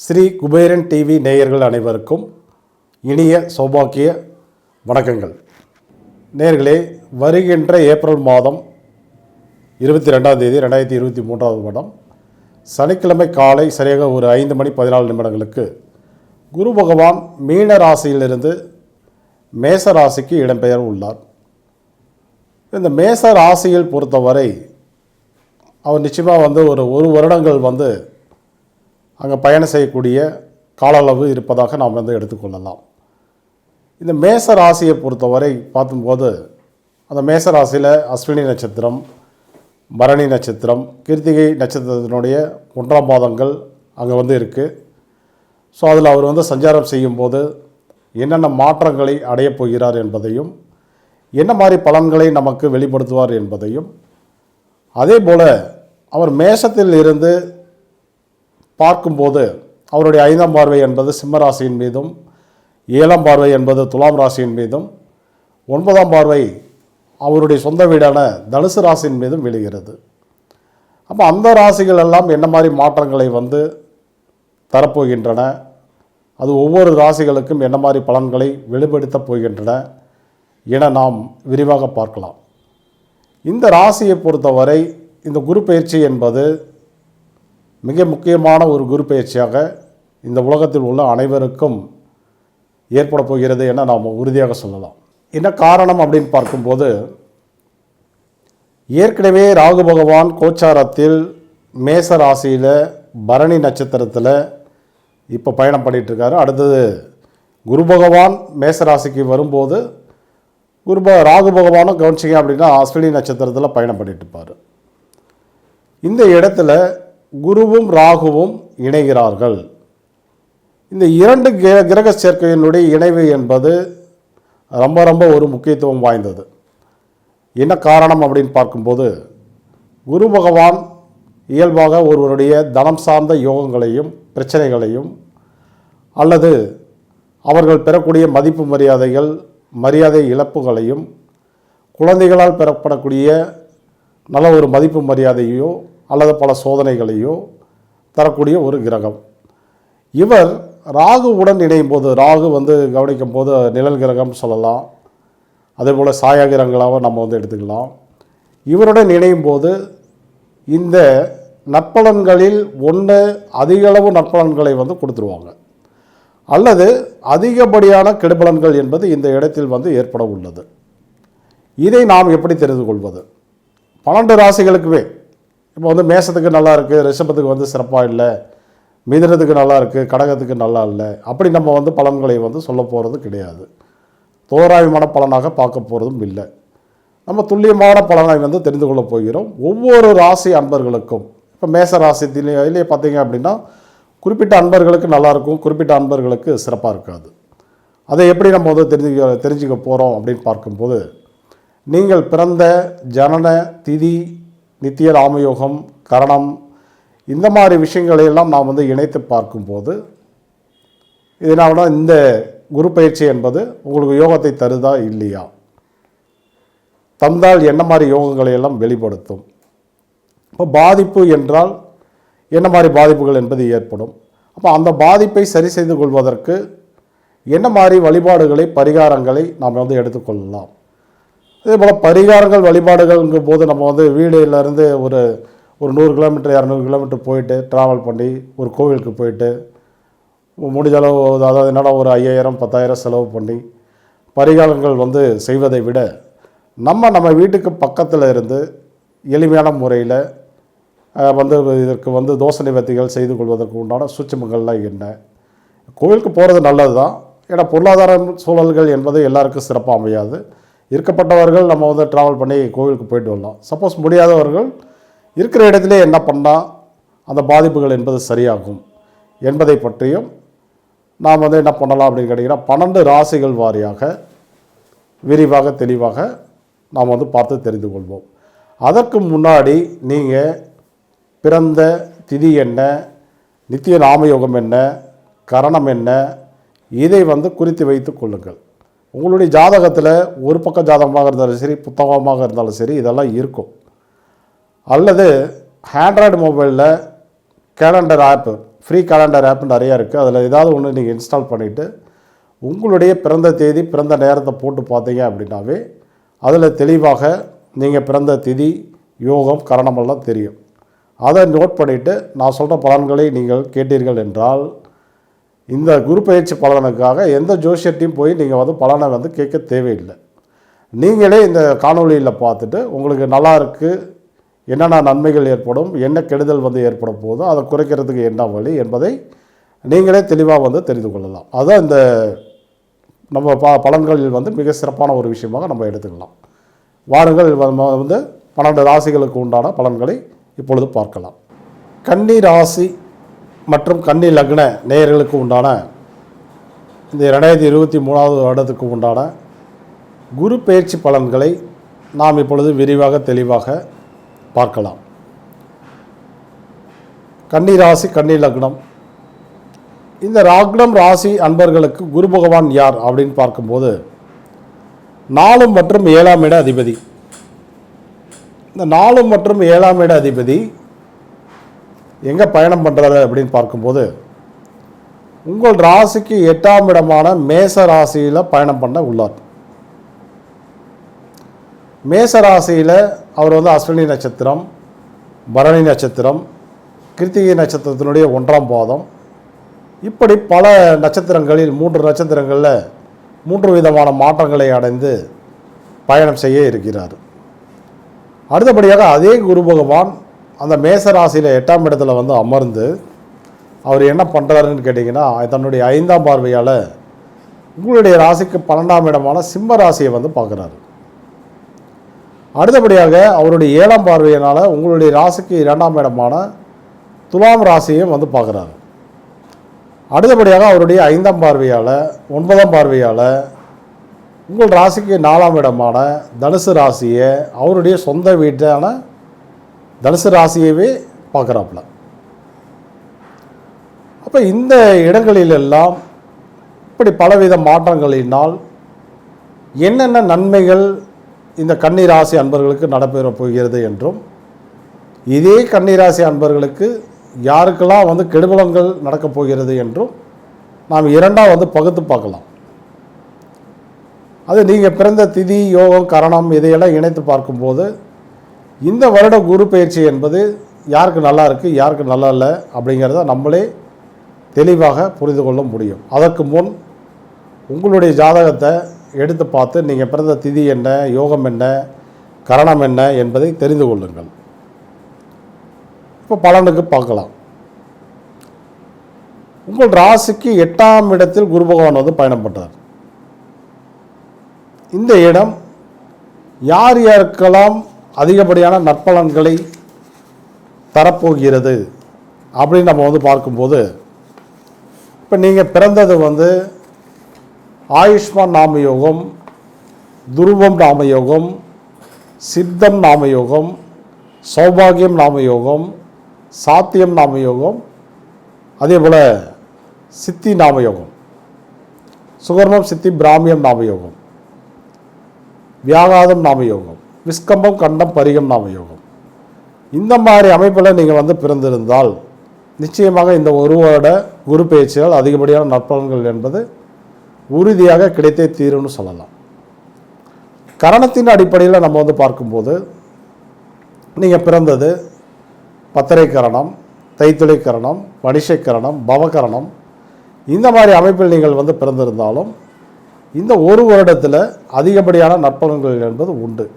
Sri Kuberan TV நேயர்கள் அனைவருக்கும் இனிய சௌபாக்கிய வணக்கங்கள். நேயர்களே, வருகின்ற ஏப்ரல் மாதம் 22ஆம் தேதி 2023 வருடம் சனிக்கிழமை காலை சரியாக ஒரு 5:14 குரு பகவான் மீன ராசியிலிருந்து மேச ராசிக்கு இடம்பெயர் உள்ளார். இந்த மேச ராசியில் பொறுத்தவரை அவர் நிச்சயமாக ஒரு வருடங்கள் அங்கே பயணம் செய்யக்கூடிய கால அளவு இருப்பதாக நாம் எடுத்துக்கொள்ளலாம். இந்த மேச ராசியை பொறுத்தவரை பார்க்கும்போது அந்த மேச ராசியில் அஸ்வினி நட்சத்திரம், பரணி நட்சத்திரம், கிருத்திகை நட்சத்திரத்தினுடைய 1ஆம் பாதங்கள் அங்கே இருக்குது. ஸோ அதில் அவர் சஞ்சாரம் செய்யும்போது என்னென்ன மாற்றங்களை அடையப் போகிறார் என்பதையும், என்ன மாதிரி பலன்களை நமக்கு வெளிப்படுத்துவார் என்பதையும், அதே போல் அவர் மேஷத்தில் இருந்து பார்க்கும்போது அவருடைய 5ஆம் பார்வை என்பது சிம்ம ராசியின் மீதும், 7ஆம் பார்வை என்பது துலாம் ராசியின் மீதும், 9ஆம் பார்வை அவருடைய சொந்த வீடான தனுசு ராசியின் மீதும் விழுகிறது. அப்போ அந்த ராசிகள் எல்லாம் என்ன மாதிரி மாற்றங்களை தரப்போகின்றன, அது ஒவ்வொரு ராசிகளுக்கும் என்ன மாதிரி பலன்களை வெளிப்படுத்தப் போகின்றன என நாம் விரிவாக பார்க்கலாம். இந்த ராசியை பொறுத்தவரை இந்த குரு பயிற்சி என்பது மிக முக்கியமான ஒரு குரு பயிற்சியாக இந்த உலகத்தில் உள்ள அனைவருக்கும் ஏற்பட போகிறது என நாம் உறுதியாக சொல்லலாம். என்ன காரணம் அப்படின்னு பார்க்கும்போது, ஏற்கனவே ராகு பகவான் கோச்சாரத்தில் மேச ராசியில் பரணி நட்சத்திரத்தில் இப்போ பயணம் பண்ணிகிட்ருக்காரு. அடுத்தது குரு பகவான் மேச ராசிக்கு வரும்போது ராகு பகவானும் கவனிச்சிங்க அப்படின்னா அஸ்வினி நட்சத்திரத்தில் பயணம் பண்ணிட்டு இருப்பார். இந்த இடத்துல குருவும் ராகுவும் இணைகிறார்கள். இந்த இரண்டு கிரக சேர்க்கையினுடைய இணைவு என்பது ரொம்ப ஒரு முக்கியத்துவம் வாய்ந்தது. என்ன காரணம் அப்படின்னு பார்க்கும்போது, குரு பகவான் இயல்பாக ஒருவருடைய தனம் சார்ந்த யோகங்களையும் பிரச்சனைகளையும் அல்லது அவர்கள் பெறக்கூடிய மதிப்பு மரியாதைகள், மரியாதை இழப்புகளையும், குழந்தைகளால் பெறப்படக்கூடிய நல்ல ஒரு மதிப்பு மரியாதையோ அல்லது பல சோதனைகளையோ தரக்கூடிய ஒரு கிரகம். இவர் ராகுவுடன் இணையும் போது, ராகு கவனிக்கும் போது நிழல் கிரகம் சொல்லலாம், அதே போல் சாயா கிரகங்களாக நம்ம எடுத்துக்கலாம். இவருடன் இணையும் போது இந்த நற்பலன்களில் அதிகளவு நற்பலன்களை கொடுத்துருவாங்க, அல்லது அதிகப்படியான கெடுபலன்கள் என்பது இந்த இடத்தில் ஏற்பட உள்ளது. இதை நாம் எப்படி தெரிந்து கொள்வது? 12 ராசிகளுக்குமே இப்போ மேசத்துக்கு நல்லா இருக்குது, ரிஷபத்துக்கு சிறப்பாக இல்லை, மிதுனத்துக்கு நல்லா இருக்குது, கடகத்துக்கு நல்லா இல்லை, அப்படி நம்ம பலன்களை சொல்ல போகிறது கிடையாது. தோராயமான பலனாக பார்க்க போகிறதும் இல்லை. நம்ம துல்லியமான பலனை தெரிந்து கொள்ள போகிறோம். ஒவ்வொரு ராசி அன்பர்களுக்கும் இப்போ மேச ராசியிலே பார்த்தீங்க அப்படின்னா குறிப்பிட்ட அன்பர்களுக்கு நல்லாயிருக்கும், குறிப்பிட்ட அன்பர்களுக்கு சிறப்பாக இருக்காது. அதை எப்படி நம்ம தெரிஞ்சுக்க போகிறோம் அப்படின்னு பார்க்கும்போது, நீங்கள் பிறந்த ஜனன திதி, நித்திய ராமயோகம், கரணம், இந்த மாதிரி விஷயங்களையெல்லாம் நாம் இணைத்து பார்க்கும்போது இதனால இந்த குரு பயிற்சி என்பது உங்களுக்கு யோகத்தை தருதா இல்லையா, தந்தால் என்ன மாதிரி யோகங்களை எல்லாம் வெளிப்படுத்தும், இப்போ பாதிப்பு என்றால் என்ன மாதிரி பாதிப்புகள் என்பது ஏற்படும். அப்போ அந்த பாதிப்பை சரி செய்து கொள்வதற்கு என்ன மாதிரி வழிபாடுகளை, பரிகாரங்களை நாம் எடுத்துக்கொள்ளலாம். அதே போல் பரிகாரங்கள், வழிபாடுகள்ங்கும் போது நம்ம வீடுலேருந்து ஒரு 100 கிலோமீட்டர் 200 கிலோமீட்டர் போயிட்டு ட்ராவல் பண்ணி ஒரு கோவிலுக்கு போயிட்டு முடிஞ்ச அளவு, அதாவது என்னடா ஒரு 5000 10,000 செலவு பண்ணி பரிகாரங்கள் செய்வதை விட நம்ம வீட்டுக்கு பக்கத்தில் இருந்து எளிமையான முறையில் இதற்கு தோசை நிவர்த்திகள் செய்து கொள்வதற்கு உண்டான சூட்சுமங்கள்லாம் என்ன. கோவிலுக்கு போகிறது நல்லது தான், ஏன்னா பொருளாதார சூழல்கள் என்பது எல்லாருக்கும் சிறப்பாக அமையாது. இருக்கப்பட்டவர்கள் நம்ம ட்ராவல் பண்ணி கோவிலுக்கு போயிட்டு வரலாம். சப்போஸ் முடியாதவர்கள் இருக்கிற இடத்துல என்ன பண்ணால் அந்த பாதிப்புகள் என்பது சரியாகும் என்பதை பற்றியும் நாம் என்ன பண்ணலாம் அப்படின்னு கேட்டிங்கன்னா 12 ராசிகள் வாரியாக விரிவாக தெளிவாக நாம் பார்த்து தெரிந்து கொள்வோம். அதற்கு முன்னாடி நீங்கள் பிறந்த திதி என்ன, நித்திய நாமயோகம் என்ன, கரணம் என்ன, இதை குறித்து வைத்து கொள்ளுங்கள். உங்களுடைய ஜாதகத்தில் ஒரு பக்க ஜாதகமாக இருந்தாலும் சரி, புத்தகமாக இருந்தாலும் சரி, இதெல்லாம் இருக்கும். அல்லது ஆண்ட்ராய்டு மொபைலில் கேலண்டர் ஆப்பு, ஃப்ரீ கேலண்டர் ஆப் நிறையா இருக்குது. அதில் ஏதாவது ஒன்று நீங்கள் இன்ஸ்டால் பண்ணிவிட்டு உங்களுடைய பிறந்த தேதி, பிறந்த நேரத்தை போட்டு பார்த்தீங்க அப்படின்னாவே அதில் தெளிவாக நீங்கள் பிறந்த திதி, யோகம், கரணமெல்லாம் தெரியும். அதை நோட் பண்ணிவிட்டு நான் சொல்கிற பலன்களை நீங்கள் கேட்டீர்கள் என்றால் இந்த குரு பயிற்சி பலனுக்காக எந்த ஜோசியத்தையும் போய் நீங்கள் வந்து பலனை வந்து கேட்க தேவையில்லை. நீங்களே இந்த காணொலியில் பார்த்துட்டு உங்களுக்கு நல்லா இருக்குது, என்னென்ன நன்மைகள் ஏற்படும், என்ன கெடுதல் வந்து ஏற்பட போதோ அதை குறைக்கிறதுக்கு என்ன வழி என்பதை நீங்களே தெளிவாக வந்து தெரிந்து கொள்ளலாம். அதுதான் இந்த நம்ம பலன்களில் வந்து மிக சிறப்பான ஒரு விஷயமாக நம்ம எடுத்துக்கலாம். வாருங்கள் வந்து 12 ராசிகளுக்கு உண்டான பலன்களை இப்பொழுது பார்க்கலாம். கன்னி ராசி மற்றும் கன்னி லக்ன நேயர்களுக்கு உண்டான இந்த 2023 வருடத்துக்கு உண்டான குரு பெயர்ச்சி பலன்களை நாம் இப்பொழுது விரிவாக தெளிவாக பார்க்கலாம். கன்னி ராசி, கன்னி லக்னம், இந்த லக்னம் ராசி அன்பர்களுக்கு குரு பகவான் யார் அப்படின்னு பார்க்கும்போது 4 மற்றும் 7ஆம் இட அதிபதி. இந்த 4 மற்றும் 7ஆம் இட அதிபதி எங்கே பயணம் பண்ணுறாரு அப்படின்னு பார்க்கும்போது உங்கள் ராசிக்கு 8ஆம் இடமான மேச ராசியில் பயணம் பண்ண உள்ளார். மேச ராசியில் அவர் வந்து அஸ்வினி நட்சத்திரம், பரணி நட்சத்திரம், கிருத்திகை நட்சத்திரத்தினுடைய 1ஆம் பாதம், இப்படி பல நட்சத்திரங்களில் 3 நட்சத்திரங்களில் 3 விதமான மாற்றங்களை அடைந்து பயணம் செய்ய இருக்கிறார். அடுத்தபடியாக அதே குரு பகவான் அந்த மேச ராசியில் 8ஆம் இடத்துல வந்து அமர்ந்து அவர் என்ன பண்ணுறாருன்னு கேட்டிங்கன்னா தன்னுடைய 5ஆம் பார்வையால் உங்களுடைய ராசிக்கு 12ஆம் இடமான சிம்ம ராசியை வந்து பார்க்குறாரு. அடுத்தபடியாக அவருடைய 7ஆம் பார்வையினால் உங்களுடைய ராசிக்கு 2ஆம் இடமான துலாம் ராசியையும் வந்து பார்க்குறாரு. அடுத்தபடியாக அவருடைய 5ஆம் பார்வையால் 9ஆம் பார்வையால் உங்கள் ராசிக்கு 4ஆம் இடமான தனுசு ராசியை அவருடைய சொந்த வீட்டான தனுசு ராசியவே பார்க்குறாப்புல. அப்போ இந்த இடங்களிலெல்லாம் இப்படி பலவித மாற்றங்களினால் என்னென்ன நன்மைகள் இந்த கன்னி ராசி அன்பர்களுக்கு நடைபெற போகிறது என்றும், இதே கன்னி ராசி அன்பர்களுக்கு யாருக்கெல்லாம் வந்து கெடுபலங்கள் நடக்கப் போகிறது என்றும் நாம் 2ஆக வந்து பகுத்து பார்க்கலாம். அது நீங்கள் பிறந்த திதி, யோகம், கரணம் இதையெல்லாம் இணைத்து பார்க்கும்போது இந்த வருட குரு பயிற்சி என்பது யாருக்கு நல்லா இருக்குது, யாருக்கு நல்லா இல்லை அப்படிங்கிறத நம்மளே தெளிவாக புரிந்து கொள்ள முடியும். அதற்கு முன் உங்களுடைய ஜாதகத்தை எடுத்து பார்த்து நீங்கள் பிறந்த திதி என்ன, யோகம் என்ன, கரணம் என்ன என்பதை தெரிந்து கொள்ளுங்கள். இப்போ பலனுக்கு பார்க்கலாம். உங்கள் ராசிக்கு 8ஆம் இடத்தில் குரு பகவான் வந்து பயணம் பண்ணுறார். இந்த இடம் யார் யாருக்கெல்லாம் அதிகப்படியான நற்பலன்களை தரப்போகிறது அப்படின்னு நம்ம வந்து பார்க்கும்போது, இப்போ நீங்கள் பிறந்தது வந்து ஆயுஷ்மான் நாமயோகம், துருவம் நாமயோகம், சித்தம் நாமயோகம், சௌபாகியம் நாமயோகம், சாத்தியம் நாமயோகம், அதே போல் சித்தி நாமயோகம், சுகர்மம் சித்தி பிராமியம் நாமயோகம், வியாகாதம் நாமயோகம், விஸ்கம்பம் கண்டம் பரிகம் நாமயோகம். இந்த மாதிரி அமைப்பில் நீங்கள் வந்து பிறந்திருந்தால் நிச்சயமாக இந்த ஒரு வருட குரு பயிற்சியால் அதிகப்படியான நற்பலன்கள் என்பது உறுதியாக கிடைத்தே தீரும்னு சொல்லலாம். கரணத்தின் அடிப்படையில் நம்ம வந்து பார்க்கும்போது நீங்கள் பிறந்தது பத்தரை கரணம், தைத்துளை கரணம், வணிஷை கரணம், பவகரணம், இந்த மாதிரி அமைப்பில் நீங்கள் வந்து பிறந்திருந்தாலும் இந்த ஒரு வருடத்தில் அதிகப்படியான நற்பலன்கள் என்பது உண்டு.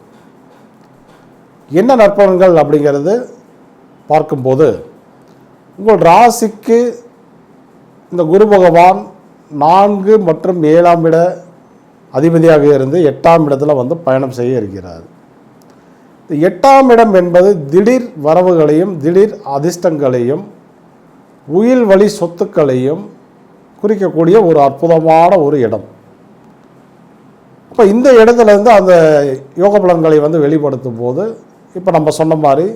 என்ன நற்பலன்கள் அப்படிங்கிறது பார்க்கும்போது உங்கள் ராசிக்கு இந்த குரு பகவான் 4 மற்றும் 7ஆம் இட அதிபதியாக இருந்து 8ஆம் இடத்துல வந்து பயணம் செய்ய இருக்கிறார். 8ஆம் இடம் என்பது திடீர் வரவுகளையும் திடீர் அதிர்ஷ்டங்களையும் உயிர் வழி சொத்துக்களையும் குறிக்கக்கூடிய ஒரு அற்புதமான ஒரு இடம். இப்போ இந்த இடத்துலேருந்து அந்த யோக பலன்களை வந்து வெளிப்படுத்தும் போது இப்போ நம்ம சொன்ன மாதிரி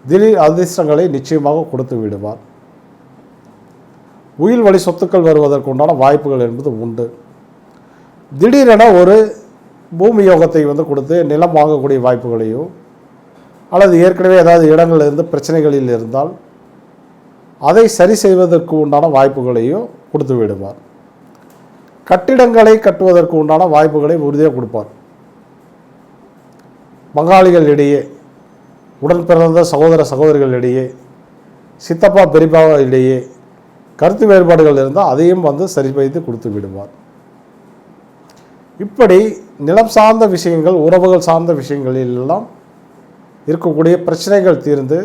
திடீர் அதிர்ஷ்டங்களை நிச்சயமாக கொடுத்து விடுவார். உயிர் வழி சொத்துக்கள் வருவதற்கு உண்டான வாய்ப்புகள் என்பது உண்டு. திடீரென ஒரு பூமி யோகத்தை வந்து கொடுத்து நிலம் வாங்கக்கூடிய வாய்ப்புகளையும், அல்லது ஏற்கனவே ஏதாவது இடங்களில் இருந்து பிரச்சனைகளில் இருந்தால் அதை சரி செய்வதற்கு உண்டான வாய்ப்புகளையும் கொடுத்து விடுவார். கட்டிடங்களை கட்டுவதற்கு உண்டான வாய்ப்புகளை உறுதியாக கொடுப்பார். பங்காளிகளிடையே, உடன் பிறந்த சகோதர சகோதரிகளிடையே, சித்தப்பா பெரியப்பா இடையே கருத்து வேறுபாடுகள் இருந்தால் அதையும் சரி செய்து கொடுத்து விடுவார். இப்படி நிலம் சார்ந்த விஷயங்கள், உறவுகள் சார்ந்த விஷயங்களிலெல்லாம் இருக்கக்கூடிய பிரச்சனைகள் தீர்ந்து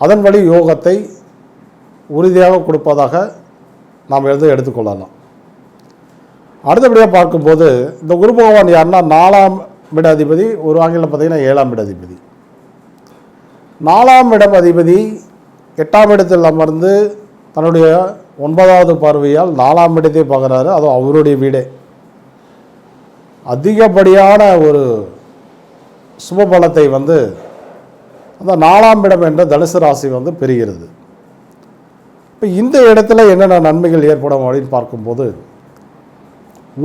அதன் வழி யோகத்தை உறுதியாக கொடுப்பதாக நாம் எடுத்துக்கொள்ளலாம். அடுத்தபடியாக பார்க்கும்போது இந்த குரு பகவான் யாருன்னா 4ஆம் இட அதிபதி, ஒரு ஆங்கிலம் பார்த்திங்கன்னா 7ஆம் இட அதிபதி. 4ஆம் இடம் அதிபதி 8ஆம் இடத்தில் அமர்ந்து தன்னுடைய 9வது பார்வையால் 4ஆம் இடத்தை பார்க்குறாரு. அதுவும் அவருடைய வீடே. அதிகப்படியான ஒரு சுபபலத்தை அந்த 4ஆம் இடம் என்ற தனுசு ராசி பெறுகிறது. இப்போ இந்த இடத்துல என்னென்ன நன்மைகள் ஏற்படும் அப்படின்னு பார்க்கும்போது,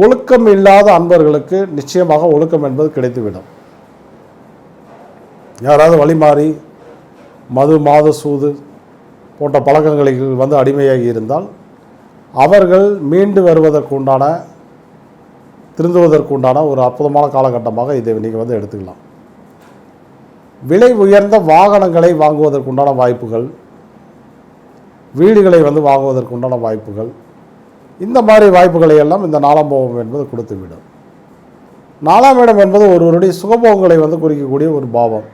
ஒழுக்கம் இல்லாத அன்பர்களுக்கு நிச்சயமாக ஒழுக்கம் என்பது கிடைத்துவிடும். யாராவது வழிமாறி மது, மாத, சூது போன்ற பழக்கங்களில் அடிமையாகி இருந்தால் அவர்கள் மீண்டு வருவதற்குண்டான, திருந்துவதற்குண்டான ஒரு அற்புதமான காலகட்டமாக இதை நீங்கள் எடுத்துக்கலாம். விலை உயர்ந்த வாகனங்களை வாங்குவதற்குண்டான வாய்ப்புகள், வீடுகளை வாங்குவதற்குண்டான வாய்ப்புகள், இந்த மாதிரி வாய்ப்புகளை எல்லாம் இந்த 4ஆம் பாவம் என்பது கொடுத்துவிடும். 4ஆம் இடம் என்பது ஒருவருடைய சுகபோகங்களை குறிக்கக்கூடிய ஒரு பாவம்.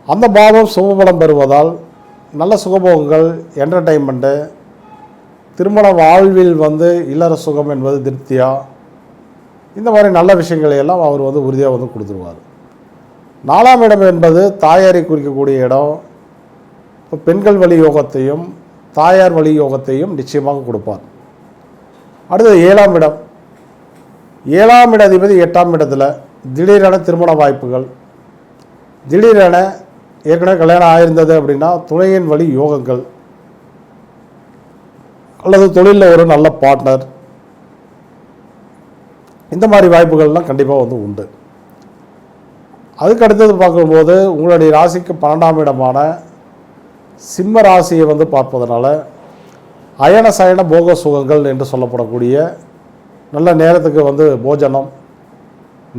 அந்த பாவம் சுகபலம் பெறுவதால் நல்ல சுகபோகங்கள், என்டர்டைன்மெண்ட்டு, திருமண வாழ்வில் இல்லற சுகம் என்பது திருப்தியா, இந்த மாதிரி நல்ல விஷயங்களை எல்லாம் அவர் உறுதியாக கொடுத்துருவார். 4ஆம் இடம் என்பது தாயாரை குறிக்கக்கூடிய இடம். இப்போ பெண்கள் வழி யோகத்தையும் தாயார் வழி யோகத்தையும் நிச்சயமாக கொடுப்பார். அடுத்தது 7ஆம் இடம். 7ஆம் இட அதிபதி 8ஆம் இடத்துல திடீரென திருமண வாய்ப்புகள், திடீரென ஏற்கனவே கல்யாணம் ஆயிருந்தது அப்படின்னா துணையின் வழி யோகங்கள், அல்லது தொழிலில் ஒரு நல்ல பார்ட்னர், இந்த மாதிரி வாய்ப்புகள்லாம் கண்டிப்பாக உண்டு. அதுக்கு அடுத்தது பார்க்கும்போது உங்களுடைய ராசிக்கு 12ஆம் இடமான சிம்ம ராசியை பார்ப்பதனால அயன சயன போக சுகங்கள் என்று சொல்லப்படக்கூடிய நல்ல நேரத்துக்கு போஜனம்,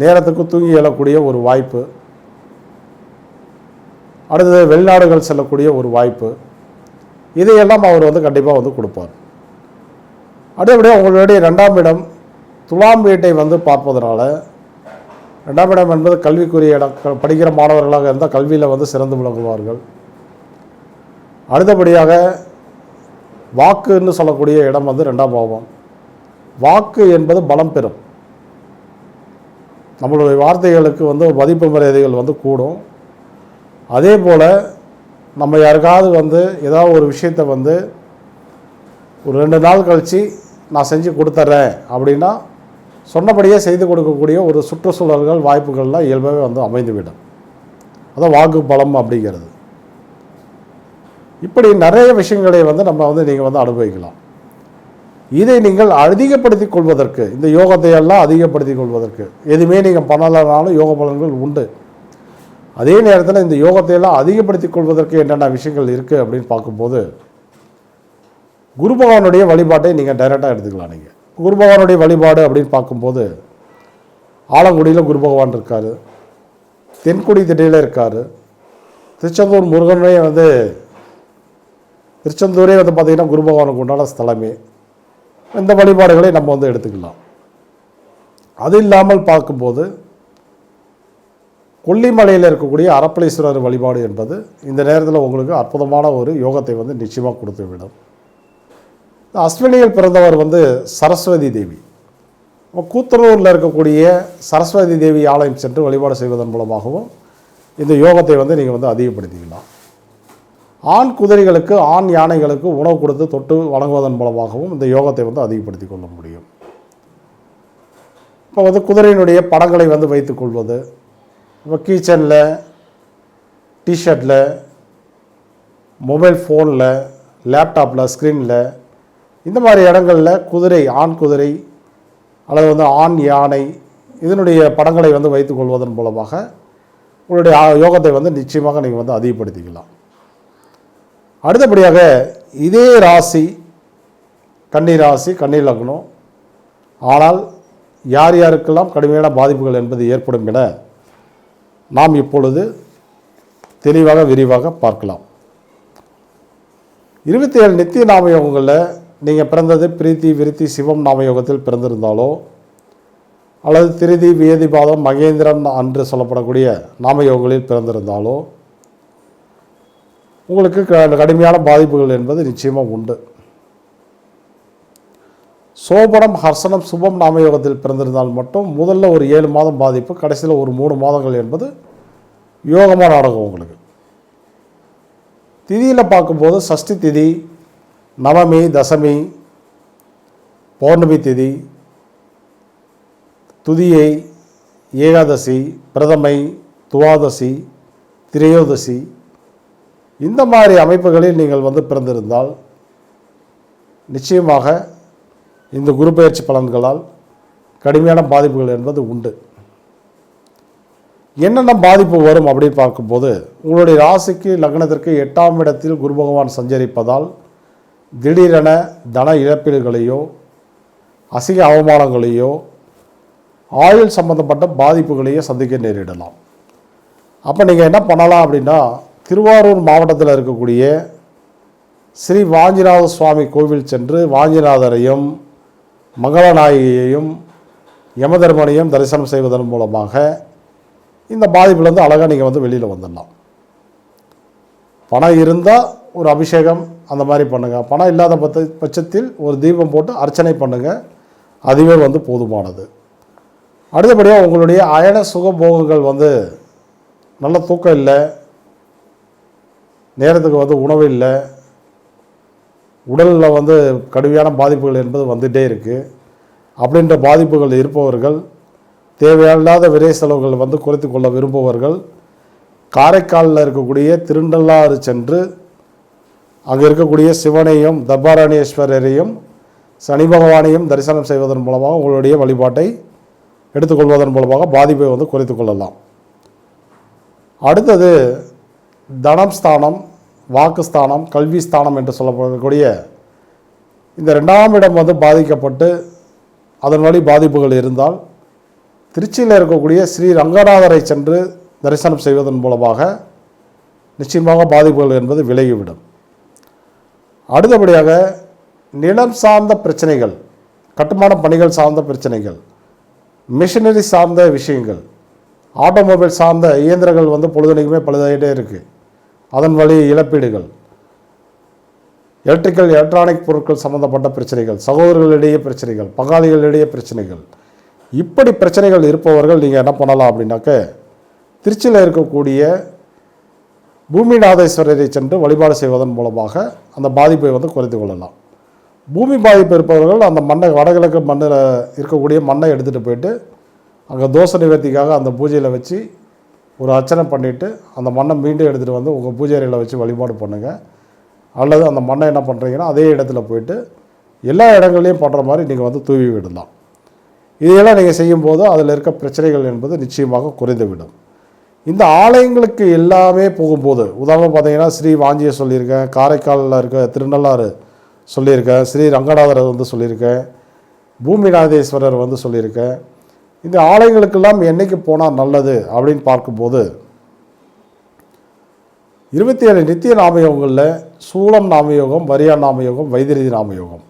நேரத்துக்கு தூங்கி எழக்கூடிய ஒரு வாய்ப்பு, அடுத்தது வெளிநாடுகள் செல்லக்கூடிய ஒரு வாய்ப்பு, இதையெல்லாம் அவர் கண்டிப்பாக கொடுப்பார். அடுத்தபடியாக உங்களுடைய 2ஆம் இடம் துலாம் வீட்டை பார்ப்பதனால, 2ஆம் இடம் என்பது கல்விக்குரிய இடம். படிக்கிற மாணவர்களாக இருந்தால் கல்வியில் சிறந்து விளங்குவார்கள். அடுத்தபடியாக வாக்குன்னு சொல்லக்கூடிய இடம் 2ஆம் பாவம். வாக்கு என்பது பலம் பெறும். நம்மளுடைய வார்த்தைகளுக்கு மதிப்பு மரியாதைகள் கூடும். அதே போல் நம்ம யாருக்காவது ஏதாவது ஒரு விஷயத்தை ஒரு 2 நாள் கழித்து நான் செஞ்சு கொடுத்துட்றேன் அப்படின்னா சொன்னபடியே செய்து கொடுக்கக்கூடிய ஒரு சுற்றுச்சூழல்கள், வாய்ப்புகள்லாம் இயல்பாகவே அமைந்துவிடும். அதான் வாக்கு பலம் அப்படிங்கிறது. இப்படி நிறைய விஷயங்களை நம்ம நீங்கள் அனுபவிக்கலாம். இதை நீங்கள் அதிகப்படுத்திக் கொள்வதற்கு, இந்த யோகத்தை எல்லாம் அதிகப்படுத்திக் கொள்வதற்கு, எதுவுமே நீங்கள் பண்ணலனாலும் யோக பலன்கள் உண்டு. அதே நேரத்தில் இந்த யோகத்தை எல்லாம் அதிகப்படுத்திக் கொள்வதற்கு என்னென்ன விஷயங்கள் இருக்குது அப்படின்னு பார்க்கும்போது, குரு பகவானுடைய வழிபாட்டை நீங்கள் டைரெக்டாக எடுத்துக்கலாம். நீங்கள் குரு பகவானுடைய வழிபாடு அப்படின்னு பார்க்கும்போது, ஆலங்குடியில் குரு பகவான் இருக்கார், தென்குடி திட்டையில் இருக்கார், திருச்செந்தூர் முருகனே திருச்செந்தூரே பார்த்திங்கன்னா குரு பகவானுக்கு உண்டான ஸ்தலமே. இந்த வழிபாடுகளை நம்ம எடுத்துக்கலாம். அது இல்லாமல் பார்க்கும்போது கொல்லிமலையில் இருக்கக்கூடிய அரப்பளீஸ்வரர் வழிபாடு என்பது இந்த நேரத்தில் உங்களுக்கு அற்புதமான ஒரு யோகத்தை நிச்சயமாக கொடுத்து விடும். அஸ்வினியில் பிறந்தவர் சரஸ்வதி தேவி. கூத்தனூரில் இருக்கக்கூடிய சரஸ்வதி தேவி ஆலயம் சென்று வழிபாடு செய்வதன் மூலமாகவும் இந்த யோகத்தை நீங்கள் அதிகப்படுத்திக்கலாம். ஆண் குதிரைகளுக்கு, ஆண் யானைகளுக்கு உணவு கொடுத்து தொட்டு வழங்குவதன் மூலமாகவும் இந்த யோகத்தை அதிகப்படுத்தி கொள்ள முடியும். இப்போ குதிரையினுடைய படங்களை வைத்துக் கொள்வது, இப்போ கீச்சனில், டிஷர்ட்டில், மொபைல் ஃபோனில், லேப்டாப்பில், ஸ்க்ரீனில், இந்த மாதிரி இடங்களில் குதிரை, ஆண் குதிரை அல்லது ஆண் யானை இதனுடைய படங்களை வைத்துக் கொள்வதன் மூலமாக உங்களுடைய யோகத்தை வந்து நிச்சயமாக நீங்கள் வந்து அதிகப்படுத்திக்கலாம். அடுத்தபடியாக இதே ராசி கன்னி ராசி, கன்னி லக்னம். ஆனால் யார் யாருக்கெல்லாம் கடுமையான பாதிப்புகள் என்பது ஏற்படும் என நாம் இப்பொழுது தெளிவாக விரிவாக பார்க்கலாம். 27 நித்திய நாமயோகங்களில் நீங்கள் பிறந்தது பிரீத்தி விருத்தி சிவம் நாமயோகத்தில் பிறந்திருந்தாலோ அல்லது திருதி வேதிபாதம் மகேந்திரன் என்று சொல்லப்படக்கூடிய நாமயோகங்களில் பிறந்திருந்தாலோ உங்களுக்கு கடுமையான பாதிப்புகள் என்பது நிச்சயமாக உண்டு. சோபனம் ஹர்சனம் சுபம் நாமயோகத்தில் பிறந்திருந்தால் மட்டும் முதல்ல ஒரு 7 மாதம் பாதிப்பு, கடைசியில் ஒரு 3 மாதங்கள் என்பது யோகமாக நடக்கும். உங்களுக்கு திதியில் பார்க்கும்போது சஷ்டி திதி, நவமி, தசமி, பௌர்ணமி திதி, துதியை, ஏகாதசி, பிரதமை, துவாதசி, திரையோதசி, இந்த மாதிரி அமைப்புகளில் நீங்கள் வந்து பிறந்திருந்தால் நிச்சயமாக இந்த குரு பெயர்ச்சி பலன்களால் கடுமையான பாதிப்புகள் என்பது உண்டு. என்னென்ன பாதிப்பு வரும் அப்படின்னு பார்க்கும்போது, உங்களுடைய ராசிக்கு லக்னத்திற்கு 8ஆம் இடத்தில் குரு பகவான் சஞ்சரிப்பதால் திடீரென தன இழப்பீடுகளையோ அசிங்க அவமானங்களையோ ஆயுள் சம்பந்தப்பட்ட பாதிப்புகளையோ சந்திக்க நேரிடலாம். அப்போ நீங்கள் என்ன பண்ணலாம் அப்படின்னா, திருவாரூர் மாவட்டத்தில் இருக்கக்கூடிய ஸ்ரீ வாஞ்சிநாத சுவாமி கோவில் சென்று வாஞ்சிநாதரையும் மங்களநாயகியையும் யமதர்மனையும் தரிசனம் செய்வதன் மூலமாக இந்த பாதிப்புலேருந்து அழகாக நீங்கள் வந்து வெளியில் வந்துடலாம். பணம் இருந்தால் ஒரு அபிஷேகம் அந்த மாதிரி பண்ணுங்கள். பணம் இல்லாத பட்சத்தில் ஒரு தீபம் போட்டு அர்ச்சனை பண்ணுங்கள், அதுவே வந்து போதுமானது. அடுத்தபடியாக உங்களுடைய அயன சுகபோகங்கள் வந்து நல்ல தூக்கம் இல்லை, நேரத்துக்கு வந்து உணவு இல்லை, உடலில் வந்து கடுமையான பாதிப்புகள் என்பது வந்துகிட்டே இருக்குது. அப்படின்ற பாதிப்புகள் இருப்பவர்கள், தேவையில்லாத விரை செலவுகள் வந்து குறைத்து கொள்ள விரும்புபவர்கள் காரைக்காலில் இருக்கக்கூடிய திருநள்ளாறு சென்று அங்கே இருக்கக்கூடிய சிவனையும் தர்பாராணீஸ்வரரையும் சனி பகவானையும் தரிசனம் செய்வதன் மூலமாக உங்களுடைய வழிபாட்டை எடுத்துக்கொள்வதன் மூலமாக பாதிப்பை வந்து குறைத்து கொள்ளலாம். அடுத்தது தனம் ஸ்தானம், வாக்குஸ்தானம், கல்வி ஸ்தானம் என்று சொல்லப்படக்கூடிய இந்த 2ஆம் இடம் வந்து பாதிக்கப்பட்டு அதன் வழி பாதிப்புகள் இருந்தால் திருச்சியில் இருக்கக்கூடிய ஸ்ரீ ரங்கநாதரை சென்று தரிசனம் செய்வதன் மூலமாக நிச்சயமாக பாதிப்புகள் என்பது விலகிவிடும். அடுத்தபடியாக நிலம் சார்ந்த பிரச்சனைகள், கட்டுமான பணிகள் சார்ந்த பிரச்சனைகள், மிஷினரி சார்ந்த விஷயங்கள், ஆட்டோமொபைல் சார்ந்த இயந்திரங்கள் வந்து பொழுதுனைக்குமே பழுதாகிட்டே இருக்குது, அதன் வழி இழப்பீடுகள், எலக்ட்ரானிக் பொருட்கள் சம்பந்தப்பட்ட பிரச்சனைகள், சகோதரர்களிடையே பிரச்சனைகள், பங்காளிகளிடையே பிரச்சனைகள், இப்படி பிரச்சனைகள் இருப்பவர்கள் நீங்கள் என்ன பண்ணலாம் அப்படின்னாக்க திருச்சியில் இருக்கக்கூடிய பூமிநாதேஸ்வரரை சென்று வழிபாடு செய்வதன் மூலமாக அந்த பாதிப்பை வந்து குறைத்து கொள்ளலாம். பூமி பாதிப்பு இருப்பவர்கள் அந்த மண்ணை, வடகிழக்கு மண்ணில் இருக்கக்கூடிய மண்ணை எடுத்துகிட்டு போயிட்டு அங்கே தோஷ நிவர்த்திக்காக அந்த பூஜையில் வச்சு ஒரு அர்ச்சனை பண்ணிவிட்டு அந்த மண்ணை மீண்டும் எடுத்துகிட்டு வந்து உங்கள் பூஜை அறையில் வச்சு வழிபாடு பண்ணுங்கள். அல்லது அந்த மண்ணை என்ன பண்ணுறீங்கன்னா அதே இடத்துல போயிட்டு எல்லா இடங்கள்லையும் பண்ணுற மாதிரி நீங்கள் வந்து தூவி விடலாம். இதையெல்லாம் நீங்கள் செய்யும்போது அதில் இருக்க பிரச்சனைகள் என்பது நிச்சயமாக குறைந்துவிடும். இந்த ஆலயங்களுக்கு எல்லாமே போகும்போது, உதாரணம் பார்த்தீங்கன்னா ஸ்ரீ வாஞ்சியை சொல்லியிருக்கேன், காரைக்காலில் இருக்க திருநள்ளாறு சொல்லியிருக்கேன், ஸ்ரீ ரங்கநாதர் வந்து சொல்லியிருக்கேன், பூமிநாதேஸ்வரர் வந்து சொல்லியிருக்கேன். இந்த ஆலயங்களுக்கெல்லாம் என்றைக்கு போனால் நல்லது அப்படின்னு பார்க்கும்போது 27 நித்திய நாமயோகங்களில் சூலம் நாமயோகம், வரியா நாமயோகம், வைத்தியதி நாமயோகம்,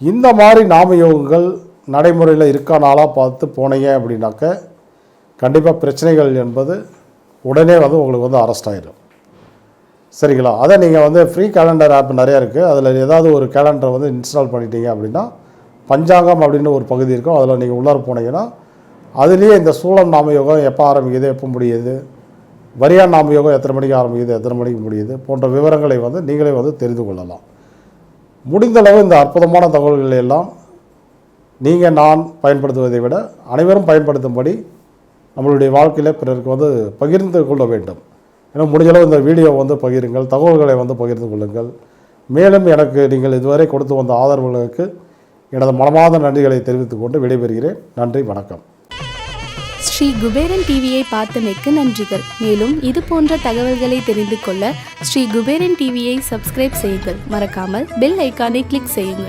இந்த மாதிரி நாமயோகங்கள் நடைமுறையில் இருக்கா நாளாக பார்த்து போனீங்க அப்படின்னாக்க கண்டிப்பாக பிரச்சனைகள் என்பது உடனே வந்து உங்களுக்கு வந்து அரெஸ்ட் ஆகிடும். சரிங்களா? அதை நீங்கள் வந்து ஃப்ரீ கேலண்டர் ஆப் நிறையா இருக்குது, அதில் ஏதாவது ஒரு கேலண்டரை வந்து இன்ஸ்டால் பண்ணிட்டீங்க அப்படின்னா பஞ்சாங்கம் அப்படின்னு ஒரு பகுதி இருக்கும், அதில் நீங்கள் உள்ளார போனீங்கன்னா அதுலேயே இந்த சூலம் நாமயோகம் எப்போ ஆரம்பிக்குது, எப்போ முடியுது, வரியா நாமயோகம் எத்தனை மணிக்கு ஆரம்பிக்குது, எத்தனை மணிக்கு முடியுது போன்ற விவரங்களை வந்து நீங்களே வந்து தெரிந்து கொள்ளலாம். முடிந்தளவு இந்த அற்புதமான தகவல்களை எல்லாம் நீங்கள் நான் பயன்படுத்துவதை விட அனைவரும் பயன்படுத்தும்படி நம்மளுடைய வாழ்க்கையில் பிறருக்கு வந்து பகிர்ந்து கொள்ள வேண்டும். ஏன்னா முடிஞ்சளவு இந்த வீடியோவை வந்து பகிருங்கள், தகவல்களை வந்து பகிர்ந்து கொள்ளுங்கள். மேலும் எனக்கு நீங்கள் இதுவரை கொடுத்து வந்த ஆதரவுகளுக்கு எனது மனமார்ந்த நன்றிகளை தெரிவித்துக் கொண்டு விடைபெறுகிறேன். நன்றி, வணக்கம். ஸ்ரீ குபேரன் டிவியை பார்த்தமைக்கு நன்றிகள். மேலும் இது போன்ற தகவல்களை தெரிந்து கொள்ள ஸ்ரீ குபேரன் டிவியை சப்ஸ்கிரைப் செய்யுங்கள். மறக்காமல் பெல் ஐக்கானை கிளிக் செய்யுங்கள்.